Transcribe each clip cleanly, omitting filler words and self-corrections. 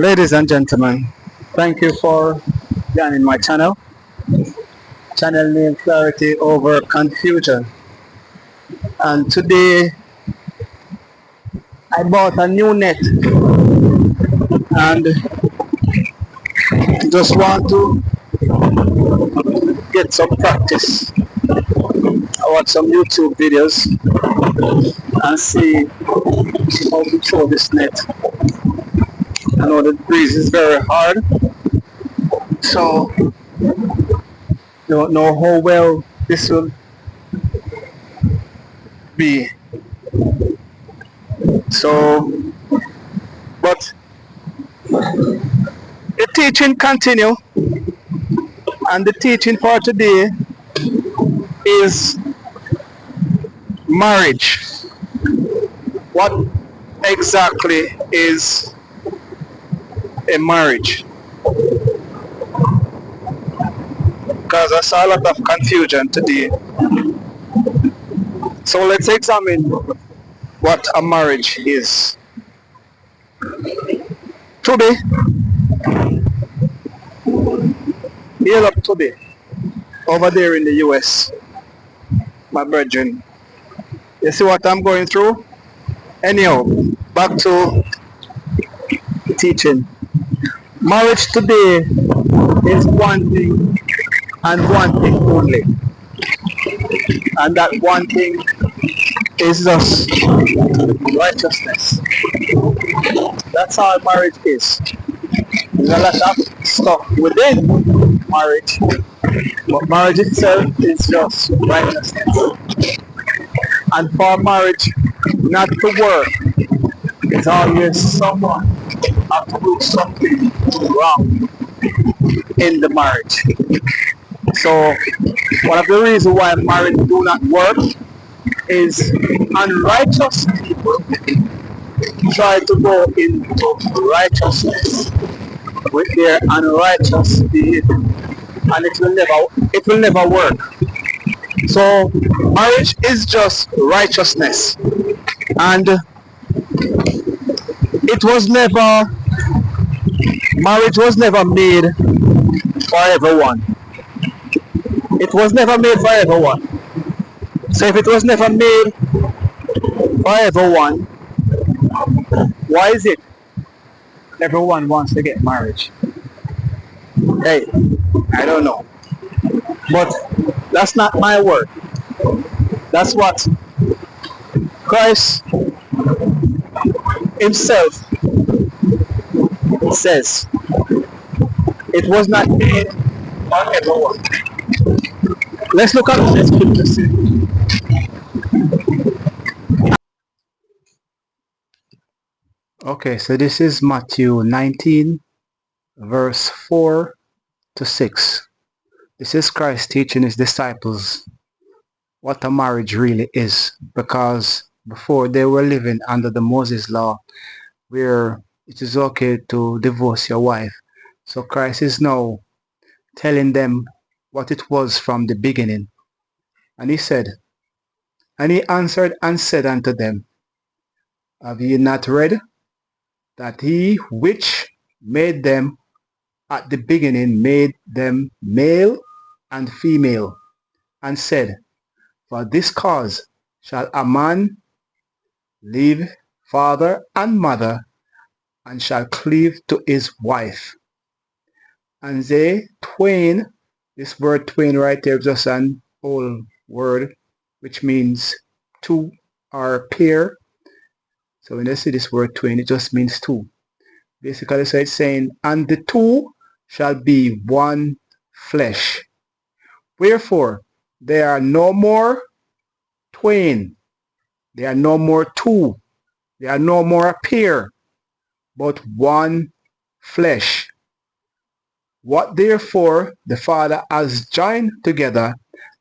Ladies and gentlemen, thank you for joining my channel. Channel name Clarity Over Confusion. And today I bought a new net and just want to get some practice. I watch some YouTube videos and see how to throw this net. I know the breeze is very hard, so don't know how well this will be. So, but the teaching continue, and the teaching for today is marriage. What exactly is a marriage? Because I saw a lot of confusion today. So let's examine what a marriage is. Today, here up today, over there in the US, my brethren, you see what I'm going through? Anyhow, back to teaching. Marriage today is one thing and one thing only. And that one thing is just righteousness. That's how marriage is. There's a lot of stuff within marriage, but marriage itself is just righteousness. And for marriage not to work, it's always someone have to do something wrong in the marriage. So one of the reasons why marriage do not work is unrighteous people try to go into righteousness with their unrighteous behavior, and it will never work. So marriage is just righteousness, and marriage was never made for everyone. It was never made for everyone. So if it was never made for everyone, why is it everyone wants to get married? Hey, I don't know. But that's not my word. That's what Christ himself says. It was not made for everyone. Let's look at what the scripture says. Okay, so this is Matthew 19, verse 4 to 6. This is Christ teaching his disciples what a marriage really is, because before they were living under the Moses law, where it is okay to divorce your wife. So Christ is now telling them what it was from the beginning. And he said, and he answered and said unto them, have ye not read that he which made them at the beginning made them male and female, and said, for this cause shall a man leave father and mother, and shall cleave to his wife, and they twain. This word twain right there is just an old word which means two or pair. So when they see this word twain, it just means two. Basically, so it's saying, and the two shall be one flesh. Wherefore, they are no more twain. They are no more two. They are no more a pair, but one flesh. What therefore the Father has joined together,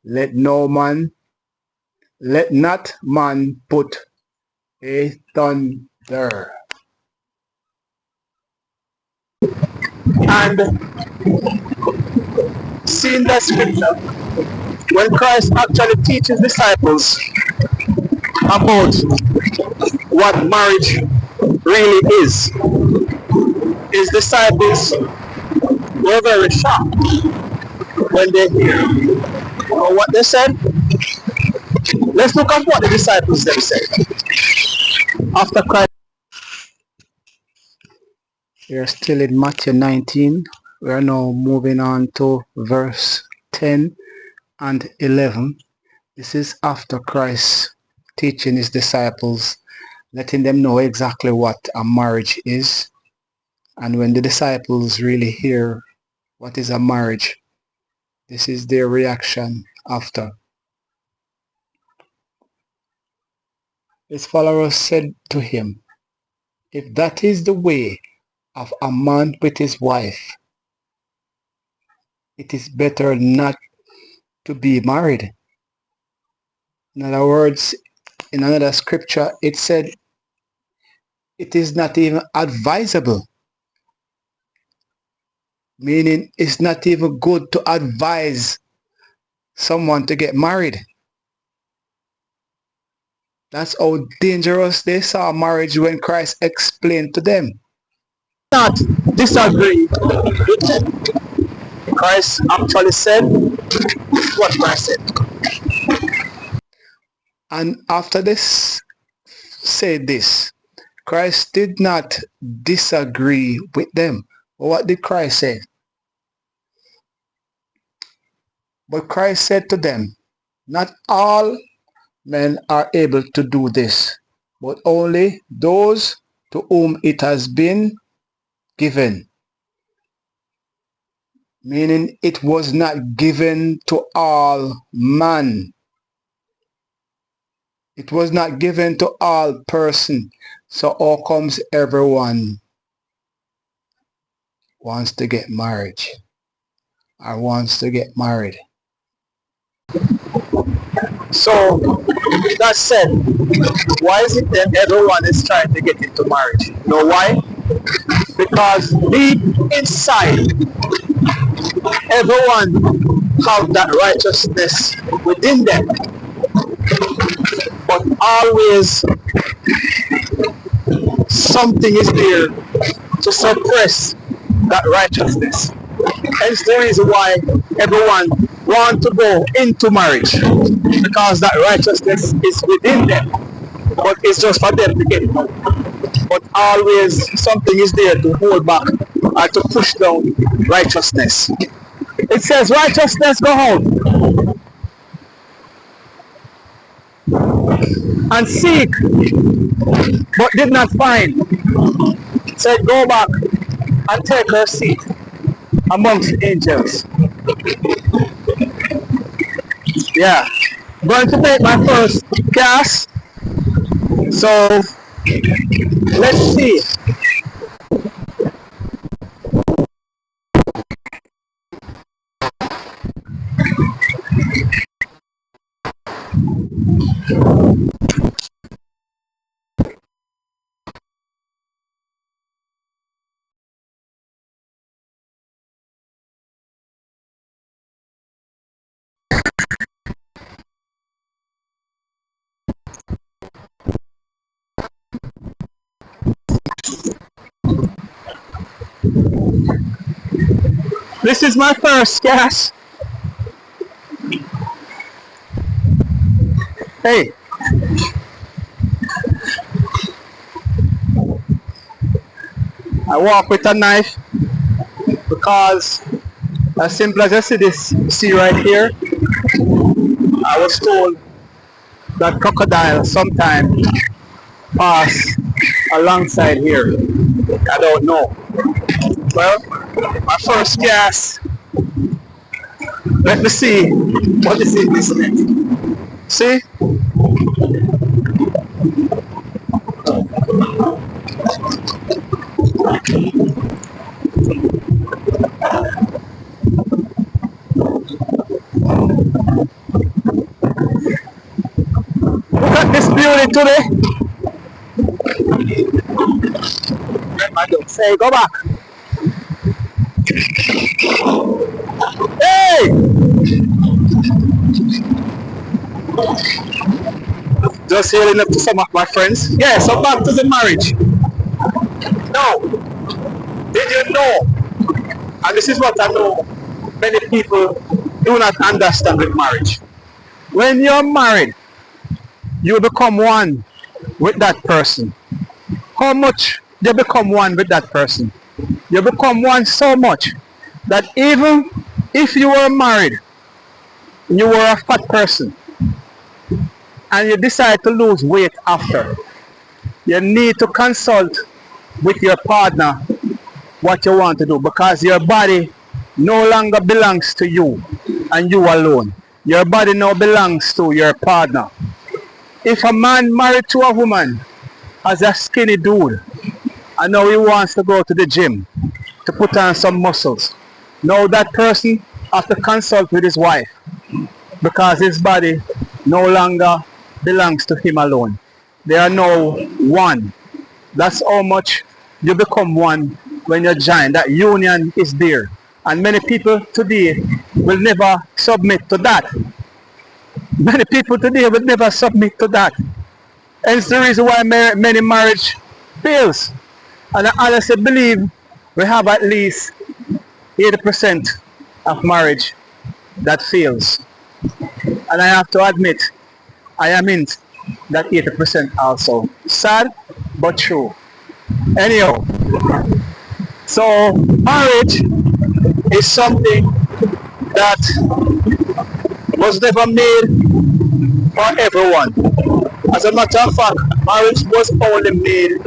let not man put asunder. And seeing that scripture, when Christ actually teaches disciples about what marriage really is, His disciples were very shocked when they hear what they said. Let's look at what the disciples then said after Christ. We are still in Matthew 19. We are now moving on to verse 10 and 11. This is after Christ teaching his disciples, letting them know exactly what a marriage is. And when the disciples really hear what is a marriage, this is their reaction after. His followers said to him, "If that is the way of a man with his wife, it is better not to be married." In other words, in another scripture, it said, it is not even advisable, meaning it's not even good to advise someone to get married. That's how dangerous they saw marriage when Christ explained to them. Not disagree with them. Christ actually said what Christ said. And after this, said this, Christ did not disagree with them. What did Christ say? But Christ said to them, "Not all men are able to do this, but only those to whom it has been given." Meaning it was not given to all man. It was not given to all person. So how comes everyone wants to get married or wants to get married? So that said, why is it then everyone is trying to get into marriage? You know why? Because deep inside, everyone have that righteousness within them. But always something is there to suppress that righteousness. Hence the reason why everyone want to go into marriage, because that righteousness is within them, but it's just for them to get it out. But always something is there to hold back or to push down righteousness. It says righteousness go out and seek but did not find. It said go back and take her seat amongst the angels. Yeah, going to take my first cast. So let's see. This is my first cast. Hey. I walk with a knife because as simple as I see this, see right here, I was told that crocodiles sometimes pass alongside here. I don't know. Well, my first cast. Let me see what is in this net. See? Look at this beauty today. Let my dog say, go back. Hey! Just hearing up to some of my friends. Yeah, so back to the marriage. No. Did you know, and this is what I know many people do not understand with marriage. When you're married, you become one with that person. How much you become one with that person? You become one so much that even if you were married, you were a fat person, and you decide to lose weight after, you need to consult with your partner what you want to do, because your body no longer belongs to you and you alone. Your body now belongs to your partner. If a man married to a woman as a skinny dude and now he wants to go to the gym to put on some muscles, now that person has to consult with his wife because his body no longer belongs to him alone. They are now one. That's how much you become one when you join. That union is there. And many people today will never submit to that. Many people today will never submit to that. And it's the reason why many marriage fails. And I honestly believe we have at least 80% of marriage that fails. And I have to admit, I am in that 80% also. Sad, but true. Anyhow, so marriage is something that was never made for everyone. As a matter of fact, marriage was only made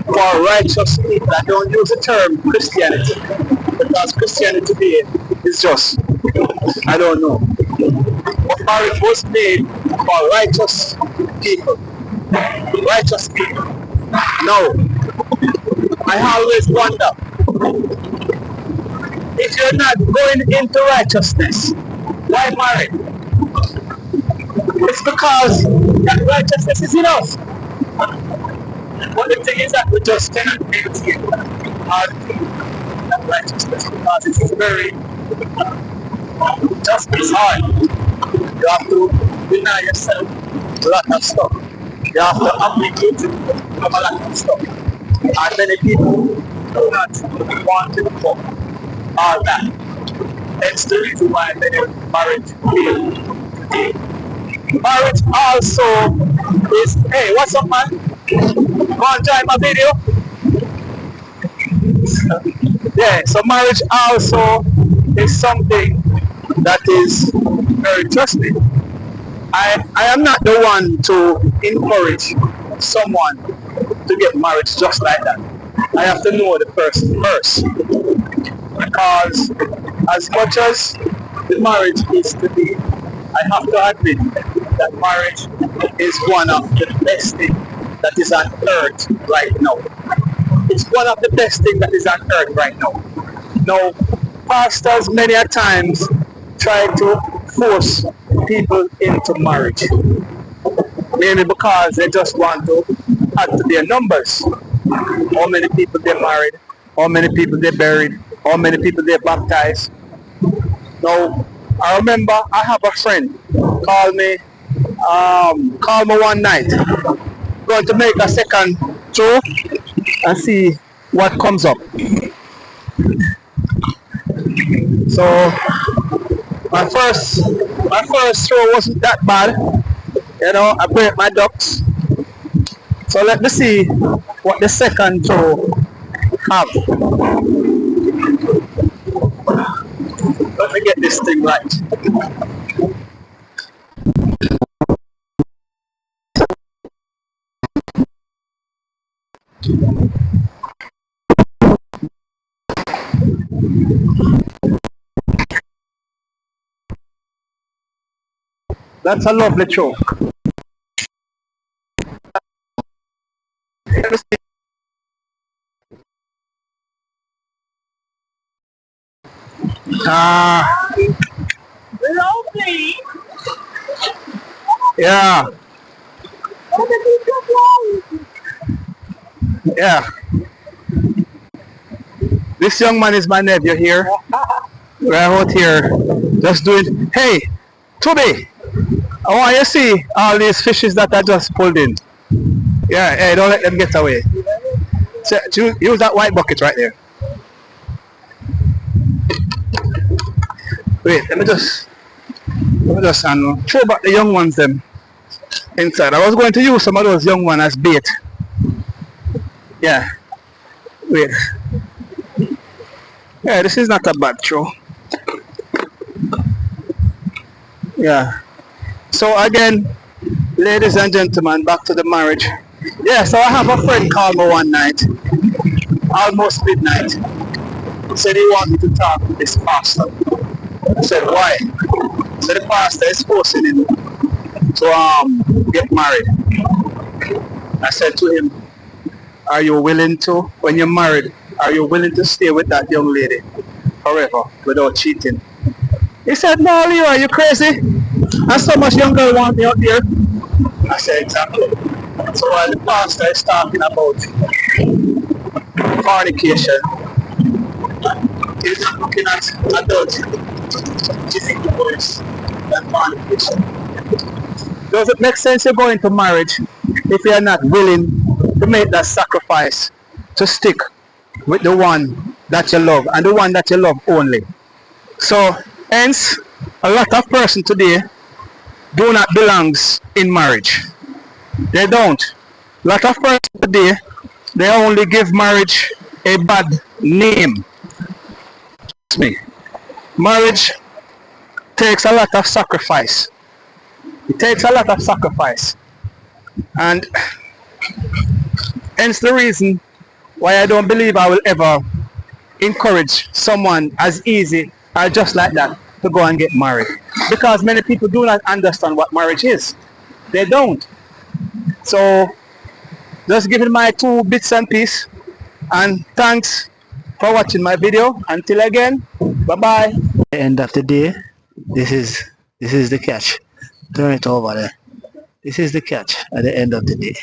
for righteous people. I don't use the term Christianity because Christianity today is just, I don't know. But marriage was made for righteous people. Righteous people. No. I always wonder, if you're not going into righteousness, why marry? It's because that righteousness is enough. But the thing is that we just cannot maintain that righteousness because it is very, just it's hard. You have to deny yourself a lot of stuff. You have to applicate a lot of stuff. And many people do not want to do all that. That's the reason why many marriage fail today. Marriage also is, hey, what's up, man? Go and join my video. Yeah, so marriage also is something that is very trusting. I am not the one to encourage someone to get married just like that. I have to know the person first. Because as much as the marriage is today, I have to admit that marriage is one of the best things that is on earth right now. It's one of the best things that is on earth right now. Now, pastors many a times try to force people into marriage. Maybe because they just want to add to their numbers. How many people they married, how many people they buried, how many people they baptized. Now, I remember I have a friend call me one night. Going to make a second throw and see what comes up. So my first throw wasn't that bad. You know, I break my ducks. So let me see what the second throw have. Let me get this thing right. That's a lovely throw. Let me see. Lovely. Yeah. Yeah. This young man is my nephew here. We're out here just doing. Hey, Toby, I want you to see all these fishes that I just pulled in. Yeah, hey, don't let them get away. So, use that white bucket right there. Wait, let me just throw back the young ones them inside. I was going to use some of those young ones as bait. Yeah. Wait. Yeah, this is not a bad throw. Yeah. So again, ladies and gentlemen, back to the marriage. Yeah, so I have a friend called me one night, almost midnight. He said he wanted to talk to this pastor. I said, why? So the pastor is forcing him to get married. I said to him, are you willing to, when you're married, are you willing to stay with that young lady forever without cheating? He said, no, Leo, are you crazy? And so much young girl want me out there. I said, exactly. So while the pastor is talking about fornication, he's not looking at adultery. He's in worse than fornication. Does it make sense to go into marriage if you're not willing to make that sacrifice to stick with the one that you love and the one that you love only? So hence a lot of persons today do not belongs in marriage. They don't. A lot of persons today, they only give marriage a bad name. Trust me. Marriage takes a lot of sacrifice. It takes a lot of sacrifice. And hence the reason why I don't believe I will ever encourage someone as easy or just like that to go and get married. Because many people do not understand what marriage is. They don't. So just giving my 2 bits and pieces, and thanks for watching my video. Until again, bye bye. End of the day, this is the catch. Turn it over there. This is the catch at the end of the day.